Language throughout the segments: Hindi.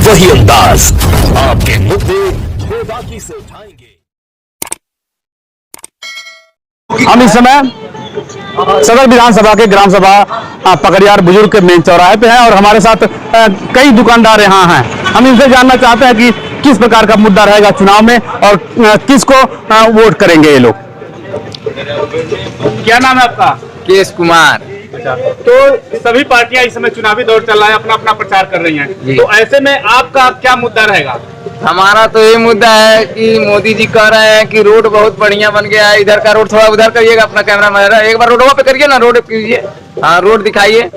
वही अंदाज, आपके मुद्दे बेबाकी से उठाएंगे। हम इस समय सदर विधानसभा के ग्राम सभा पकड़ियार बुजुर्ग के मेन चौराहे पे हैं और हमारे साथ कई दुकानदार यहाँ हैं। हम इनसे जानना चाहते हैं कि किस प्रकार का मुद्दा रहेगा चुनाव में और किसको वोट करेंगे ये लोग। क्या नाम है आपका? केश कुमार। तो सभी पार्टियां इस समय चुनावी दौर चल रहा है, अपना अपना प्रचार कर रही हैं, तो ऐसे में आपका क्या मुद्दा रहेगा? हमारा तो ये मुद्दा है कि मोदी जी कह रहे हैं कि रोड बहुत बढ़िया बन गया है, इधर का रोड थोड़ा उधर करिएगा, अपना कैमरा में एक बार रोडवा पे करिए ना, रोड कीजिए, हाँ रोड दिखाइए।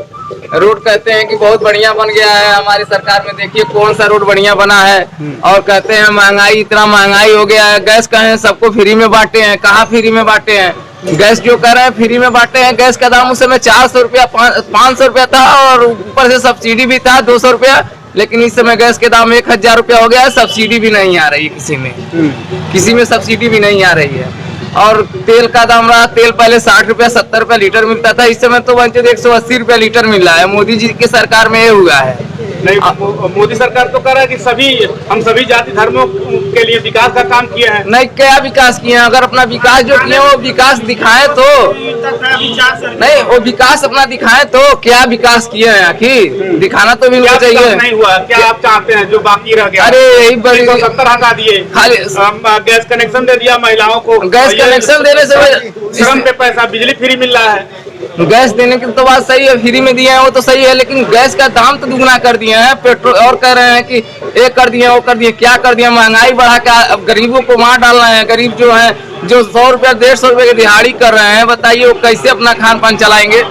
रोड कहते हैं कि बहुत बढ़िया बन गया है हमारी सरकार में, देखिए कौन सा रोड बढ़िया बना है। और कहते हैं महंगाई, इतना महंगाई हो गया है, गैस कहें सबको फ्री में बांटे हैं, कहाँ फ्री में बांटे हैं? गैस जो कह रहे हैं फ्री में बांटे हैं, गैस का दाम उस समय 400 रुपया 500 रुपया था और ऊपर से सब्सिडी भी था 200 रुपया, लेकिन इस समय गैस के दाम 1000 रुपया हो गया है, सब्सिडी भी नहीं आ रही है किसी में सब्सिडी भी नहीं आ रही है। और तेल का दाम रहा, तेल पहले 60 रुपया 70 रुपया लीटर मिलता था, इस समय तो 180 रुपया लीटर मिल रहा है। मोदी जी की सरकार में ये हुआ है। नहीं, मोदी सरकार तो कह रहा है कि हम सभी जाति धर्मों के लिए विकास का काम किए हैं। नहीं, क्या विकास किए हैं? अगर अपना विकास जो किए वो विकास दिखाए तो नहीं, वो विकास अपना दिखाए तो क्या विकास किए हैं आखिर दिखाना तो भी चाहिए। नहीं हुआ क्या आप चाहते हैं जो बाकी रह गया? अरे यही 70 हटा दिए, खाली गैस कनेक्शन दे दिया महिलाओं को, गैस कनेक्शन देने से श्रम पे पैसा, बिजली फ्री मिल रहा है। गैस देने की तो बात सही है, फ्री में दिए हैं वो तो सही है, लेकिन गैस का दाम तो दुगना कर दिए हैं। पेट्रोल और कह रहे हैं कि ये कर दिए वो कर दिए, क्या कर दिया? महंगाई बढ़ा के अब गरीबों को मार डालना है। गरीब जो है जो 100 रुपया 150 रुपये की दिहाड़ी कर रहे हैं, बताइए वो कैसे अपना खान पान चलाएंगे,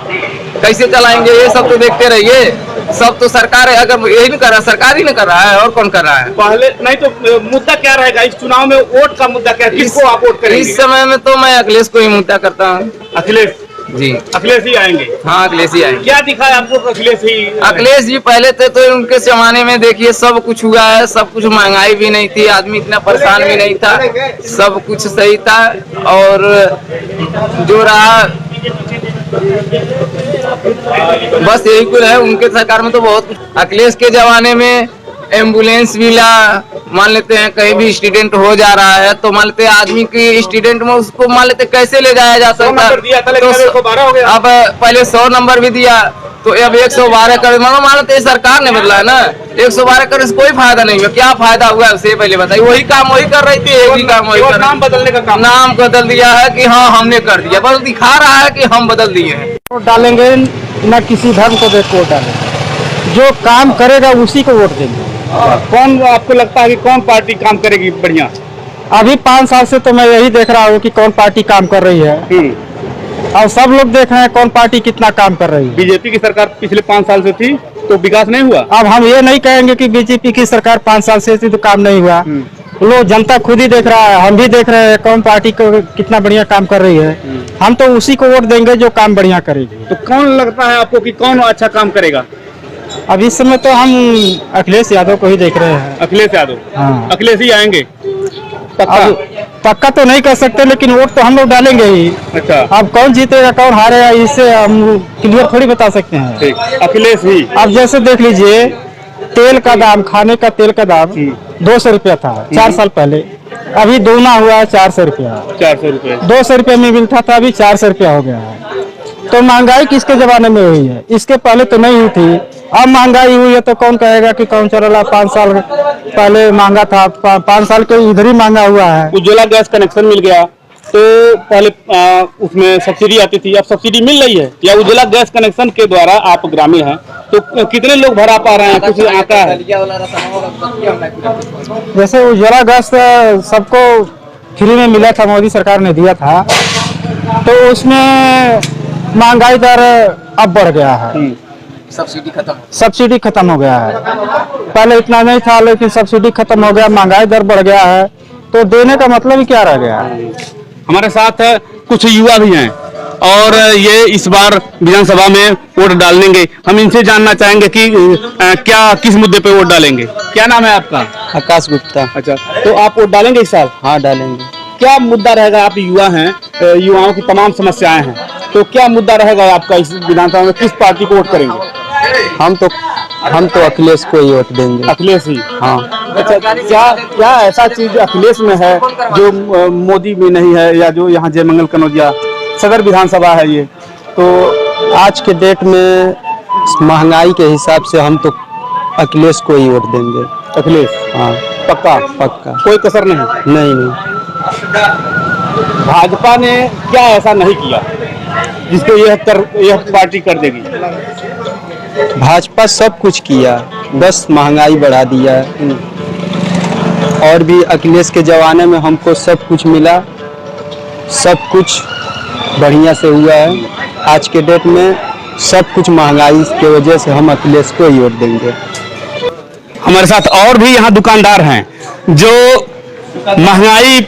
कैसे चलाएंगे? ये सब तो देखते रहिए, सब तो सरकार है, अगर यही नहीं कर रहा, सरकार ही नहीं कर रहा है और कौन कर रहा है? पहले नहीं तो मुद्दा क्या रहेगा इस चुनाव में? वोट का मुद्दा क्या, किसको आप वोट करेंगे? इस समय में तो मैं अखिलेश को ही मुद्दा करता हूँ। अखिलेश जी, अखिलेश ही आएंगे? हाँ अखिलेश ही आएंगे। क्या दिखा है आपको अखिलेश ही? अखिलेश जी पहले थे तो उनके जमाने में देखिए सब कुछ हुआ है, सब कुछ, महंगाई भी नहीं थी, आदमी इतना परेशान भी नहीं था, सब कुछ सही था। और जो रहा बस यही कुछ है, उनके सरकार में तो बहुत कुछ। अखिलेश के जमाने में एम्बुलेंस मिला, मान लेते हैं कहीं भी एक्सीडेंट हो जा रहा है तो मान लेते हैं आदमी की एक्सीडेंट में उसको मान लेते कैसे ले जाया जा सकता? तो अब पहले 100 नंबर भी दिया तो अब 112 कर, मान लेते सरकार ने बदला है ना, 112 करने से कोई फायदा नहीं हुआ। क्या फायदा हुआ उससे पहले बताइए? वही काम वही कर रही थी, एक ही काम वही कर, नाम बदलने का काम, नाम बदल दिया है कि हाँ हमने कर दिया, बस दिखा रहा है कि हम बदल दिए हैं। वोट डालेंगे न किसी धर्म को देख वोट डालेंगे, जो काम करेगा उसी को वोट देंगे। कौन आपको लगता है कि कौन पार्टी काम करेगी बढ़िया? अभी 5 साल से तो मैं यही देख रहा हूँ कि कौन पार्टी काम कर रही है, और सब लोग देख रहे हैं कौन पार्टी कितना काम कर रही है। बीजेपी की सरकार पिछले 5 साल से थी तो विकास नहीं हुआ। अब हम ये नहीं कहेंगे कि बीजेपी की सरकार 5 साल से थी तो काम नहीं हुआ। लोग, जनता खुद ही देख रहा है, हम भी देख रहे हैं कौन पार्टी को कितना बढ़िया काम कर रही है। हम तो उसी को वोट देंगे जो काम बढ़िया करेगी। तो कौन लगता है आपको कि कौन अच्छा काम करेगा? अब इस समय तो हम अखिलेश यादव को ही देख रहे हैं। अखिलेश यादव? हाँ। अखिलेश ही आएंगे पक्का तो नहीं कह सकते, लेकिन वोट तो हम लोग डालेंगे ही। अच्छा, अब कौन जीतेगा कौन हारेगा इससे हम क्लियर थोड़ी बता सकते हैं। ठीक, अखिलेश ही। अब जैसे देख लीजिए, तेल का दाम, खाने का तेल का दाम 200 रुपया था 4 साल पहले, अभी दोगुना हुआ है 400 रुपया। 400 रुपये, 200 रुपये में मिलता था, अभी 400 रुपया हो गया है। तो महंगाई किसके जमाने में हुई है? इसके पहले तो नहीं हुई थी, अब महंगाई हुई है तो कौन कहेगा कि कौन चल रहा? 5 साल पहले महंगा था, 5 साल के इधर ही महंगा हुआ है। उज्ज्वला गैस कनेक्शन मिल गया तो पहले उसमें सब्सिडी आती थी, अब सब्सिडी मिल रही है या उज्ज्वला गैस कनेक्शन के द्वारा आप ग्रामीण हैं तो कितने लोग भरा पा रहे हैं? कुछ आता है? जैसे उज्ज्वला गैस सबको फ्री में मिला था, मोदी सरकार ने दिया था, तो उसमें महंगाई दर अब बढ़ गया है, सब्सिडी खत्म हो गया है। पहले इतना नहीं था लेकिन सब्सिडी खत्म हो गया, महंगाई दर बढ़ गया है, तो देने का मतलब ही क्या रह गया? हमारे साथ कुछ युवा भी हैं और ये इस बार विधानसभा में वोट डालेंगे। हम इनसे जानना चाहेंगे कि क्या किस मुद्दे पे वोट डालेंगे। क्या नाम है आपका? आकाश गुप्ता। अच्छा, तो आप वोट डालेंगे इस साल? हाँ डालेंगे। क्या मुद्दा रहेगा? आप युवा हैं, युवाओं की तमाम समस्याएं हैं, तो क्या मुद्दा रहेगा आपका इस विधानसभा में? किस पार्टी को वोट करेंगे? हम तो हम तो अखिलेश को ही वोट देंगे। अखिलेश ही। हाँ। अच्छा, क्या ऐसा चीज अखिलेश में है जो मोदी में नहीं है, या जो यहाँ जयमंगल कनौजिया सदर विधानसभा है ये, तो आज के डेट में महंगाई के हिसाब से हम तो अखिलेश को ही वोट देंगे। अखिलेश? हाँ, पक्का? पक्का, कोई कसर नहीं? नहीं। भाजपा ने क्या ऐसा नहीं किया जिसको यह पार्टी कर देगी? भाजपा सब कुछ किया, बस महंगाई बढ़ा दिया। और भी अखिलेश के जमाने में हमको सब कुछ मिला, सब कुछ बढ़िया से हुआ है। आज के डेट में सब कुछ महंगाई की वजह से हम अखिलेश को ही वोट देंगे। हमारे साथ और भी यहाँ दुकानदार हैं जो महंगाई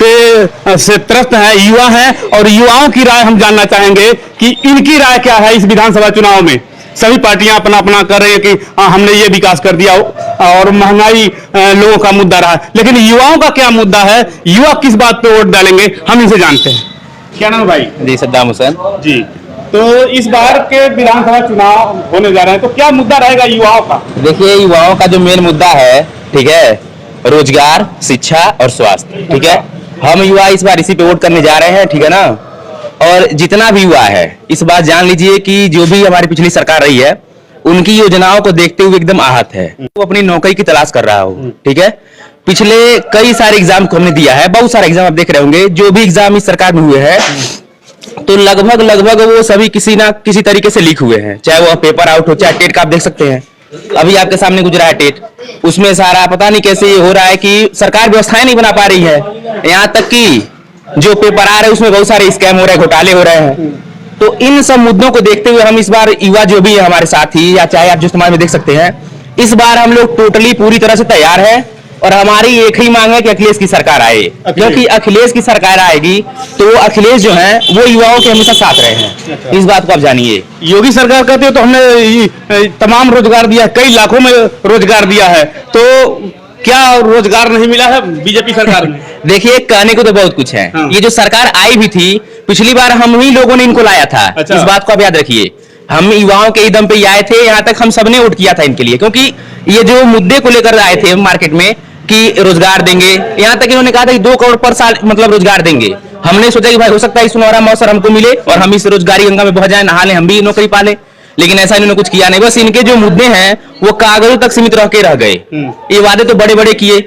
पे से त्रस्त है, युवा हैं, और युवाओं की राय हम जानना चाहेंगे कि इनकी राय क्या है इस विधानसभा चुनाव में। सभी पार्टियां अपना अपना कर रही है कि हमने ये विकास कर दिया और महंगाई लोगों का मुद्दा रहा, लेकिन युवाओं का क्या मुद्दा है, युवा किस बात पे वोट डालेंगे, हम इनसे जानते हैं। क्या नाम है भाई? जी, सद्दाम हुसैन जी। तो इस बार के विधानसभा चुनाव होने जा रहे हैं, तो क्या मुद्दा रहेगा युवाओं का? देखिए, युवाओं का जो मेन मुद्दा है, ठीक है, रोजगार, शिक्षा और स्वास्थ्य। ठीक है, हम युवा इस बार इसी पे वोट करने जा रहे हैं, ठीक है ना। और जितना भी युवा है इस बार जान लीजिए कि जो भी हमारी पिछली सरकार रही है उनकी योजनाओं को देखते हुए एकदम आहत है। वो अपनी नौकरी की तलाश कर रहा हो, ठीक है। पिछले कई सारे एग्जाम को हमने दिया है, बहुत सारे एग्जाम आप देख रहे होंगे, जो भी एग्जाम इस सरकार में हुए हैं तो लगभग वो सभी किसी ना किसी तरीके से लीक हुए हैं, चाहे वो पेपर आउट हो, चाहे टेट का आप देख सकते हैं, अभी आपके सामने गुजरा है टेट, उसमें सारा पता नहीं कैसे ये हो रहा है कि सरकार व्यवस्थाएं नहीं बना पा रही है। यहाँ तक कि जो पेपर आ रहे हैं उसमें बहुत सारे स्कैम हो रहे हैं, घोटाले हो रहे हैं। तो इन सब मुद्दों को देखते हुए हम इस बार युवा जो भी है हमारे साथी, या चाहे आप जो इस्तेमाल में देख सकते हैं, इस बार हम लोग टोटली पूरी तरह से तैयार है और हमारी एक ही मांग है कि अखिलेश की सरकार आए, क्योंकि अखिलेश की सरकार आएगी तो अखिलेश जो है वो युवाओं के हमेशा साथ रहे हैं। इस बात को आप जानिए। योगी सरकार कहते हो तो हमने तमाम रोजगार दिया, कई लाखों में रोजगार दिया है, तो क्या रोजगार नहीं मिला है बीजेपी सरकार में? देखिए, कहने को तो बहुत कुछ है। हाँ। ये जो सरकार आई भी थी पिछली बार, हम ही लोगों ने इनको लाया था। अच्छा। इस बात को आप याद रखिए, हम युवाओं के दम पे ही आए थे, यहाँ तक हम सबने वोट किया था इनके लिए, क्योंकि ये जो मुद्दे को लेकर आए थे मार्केट में कि रोजगार देंगे, यहाँ तक इन्होंने कहा था कि 2 करोड़ पर साल मतलब रोजगार देंगे। हमने सोचा कि भाई हो सकता है सुनहरा मौसम हमको मिले और हम इस रोजगारी गंगा में बह जाए, नहा ले, हम भी नौकरी पा ले, लेकिन ऐसा इन्होंने कुछ किया नहीं। बस इनके जो मुद्दे हैं वो कागजों तक सीमित रह गए। ये वादे तो बड़े बड़े किए,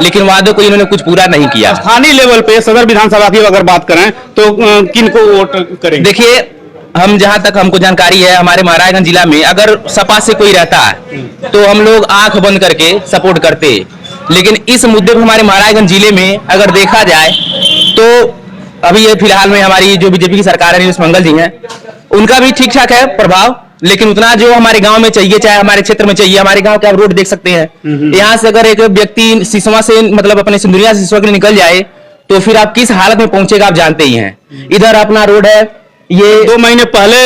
लेकिन वादों को इन्होंने कुछ पूरा नहीं किया। स्थानीय लेवल पे सदर विधानसभा की अगर बात करें तो किन को वोट करेंगे? देखिए, हम जहां तक हमको जानकारी है, हमारे महाराजगंज जिला में अगर सपा से कोई रहता है तो हम लोग आंख बंद करके सपोर्ट करते, लेकिन इस मुद्दे पर हमारे महाराजगंज जिले में अगर देखा जाए तो अभी ये फिलहाल में हमारी जो बीजेपी की सरकार है, नीतीश मंगल जी हैं, उनका भी ठीक ठाक है प्रभाव, लेकिन उतना जो हमारे गांव में चाहिए, चाहे हमारे क्षेत्र में चाहिए, हमारे गांव के आप रोड देख सकते हैं, यहाँ से अगर एक व्यक्ति सिसवा से मतलब अपने सिंदुरिया से सिसवा के लिए निकल जाए तो फिर आप किस हालत में पहुंचेगा आप जानते ही हैं। इधर अपना रोड है, ये 2 महीने पहले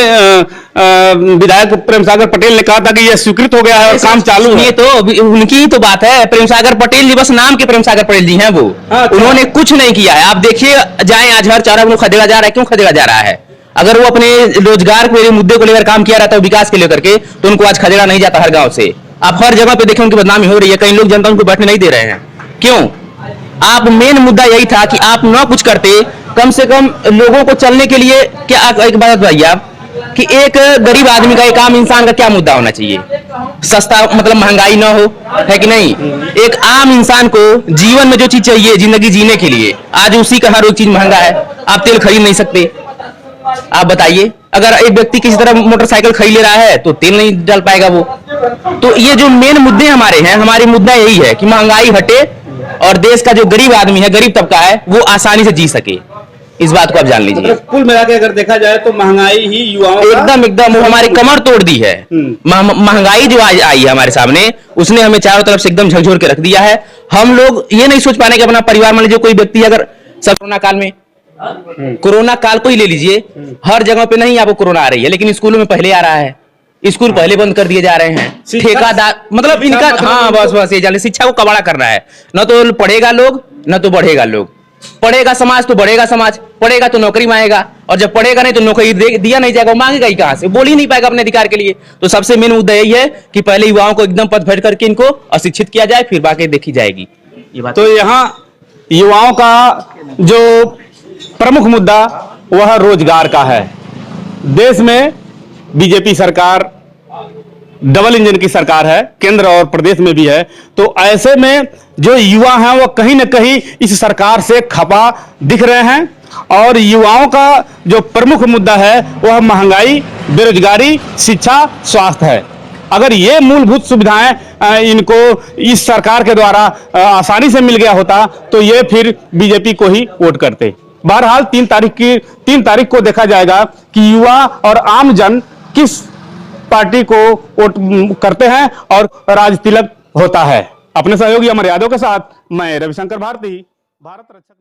विधायक प्रेम सागर पटेल ने कहा था कि यह स्वीकृत हो गया है और काम चालू है। ये तो उनकी ही तो बात है, प्रेम सागर पटेल जी, बस नाम के प्रेम सागर पटेल जी हैं वो। अच्छा। उन्होंने कुछ नहीं किया है। आप देखिए, जाए आज हर चारा को खदेड़ा जा रहा है, क्यों खदेड़ा जा रहा है? अगर वो अपने रोजगार के मुद्दे को लेकर काम किया रहता है, विकास के लेकर के, तो उनको आज खदेड़ा नहीं जाता हर गांव से। आप हर जगह पे देखें उनकी बदनामी हो रही है, कई लोग जनता उनको बैठने नहीं दे रहे हैं। क्यों? आप मेन मुद्दा यही था कि आप न कुछ करते, कम से कम लोगों को चलने के लिए। क्या एक बात बताइए आप कि एक गरीब आदमी का, एक आम इंसान का क्या मुद्दा होना चाहिए? सस्ता मतलब महंगाई ना हो, है कि नहीं? एक आम इंसान को जीवन में जो चीज चाहिए जिंदगी जीने के लिए, आज उसी का हर एक चीज महंगा है। आप तेल खरीद नहीं सकते। आप बताइए, अगर एक व्यक्ति किसी तरह मोटरसाइकिल खरीद ले रहा है तो तेल नहीं डाल पाएगा वो। तो ये जो मेन मुद्दे हमारे हैं, हमारी मुद्दा यही है कि महंगाई हटे और देश का जो गरीब आदमी है, गरीब तबका है, वो आसानी से जी सके। इस बात को आप जान लीजिए। कुल मिला के अगर देखा जाए तो महंगाई ही युवाओं का एकदम वो हमारी कमर तोड़ दी है। महंगाई जो आई है हमारे सामने, उसने हमें चारों तरफ से एकदम झकझोर के रख दिया है। हम लोग ये नहीं सोच पाने कि अपना परिवार, मान लीजिए कोई व्यक्ति अगर कोरोना काल में, कोरोना काल को ही ले लीजिए, हर जगह पे नहीं आपको कोरोना आ रही है, लेकिन स्कूलों में पहले आ रहा है। स्कूल पहले बंद कर दिए जा रहे हैं, ठेकादार मतलब इनका, हाँ बस ये जाने शिक्षा को कबाड़ा करना है। न तो पढ़ेगा लोग, न तो बढ़ेगा लोग। पढ़ेगा समाज तो बढ़ेगा समाज, पढ़ेगा तो नौकरी मांगेगा, और जब पढ़ेगा नहीं तो नौकरी दिया नहीं जाएगा, वो मांगेगा ही कहां से, बोल ही नहीं पाएगा अपने अधिकार के लिए। तो सबसे मेन मुद्दा यही है कि पहले युवाओं को एकदम पद भर करके इनको अशिक्षित किया जाए, फिर बाकी देखी जाएगी ये बात। तो यहाँ युवाओं का जो प्रमुख मुद्दा वह रोजगार का है। देश में बीजेपी सरकार डबल इंजन की सरकार है, केंद्र और प्रदेश में भी है, तो ऐसे में जो युवा हैं वो कहीं ना कहीं इस सरकार से खपा दिख रहे हैं। और युवाओं का जो प्रमुख मुद्दा है वह महंगाई, बेरोजगारी, शिक्षा, स्वास्थ्य है। अगर ये मूलभूत सुविधाएं इनको इस सरकार के द्वारा आसानी से मिल गया होता तो ये फिर बीजेपी को ही वोट करते। बहरहाल 3 तारीख को देखा जाएगा कि युवा और आम जन किस पार्टी को वोट करते हैं और राज तिलक होता है। अपने सहयोगी अमर यादव के साथ मैं रविशंकर भारती, भारत रक्षक।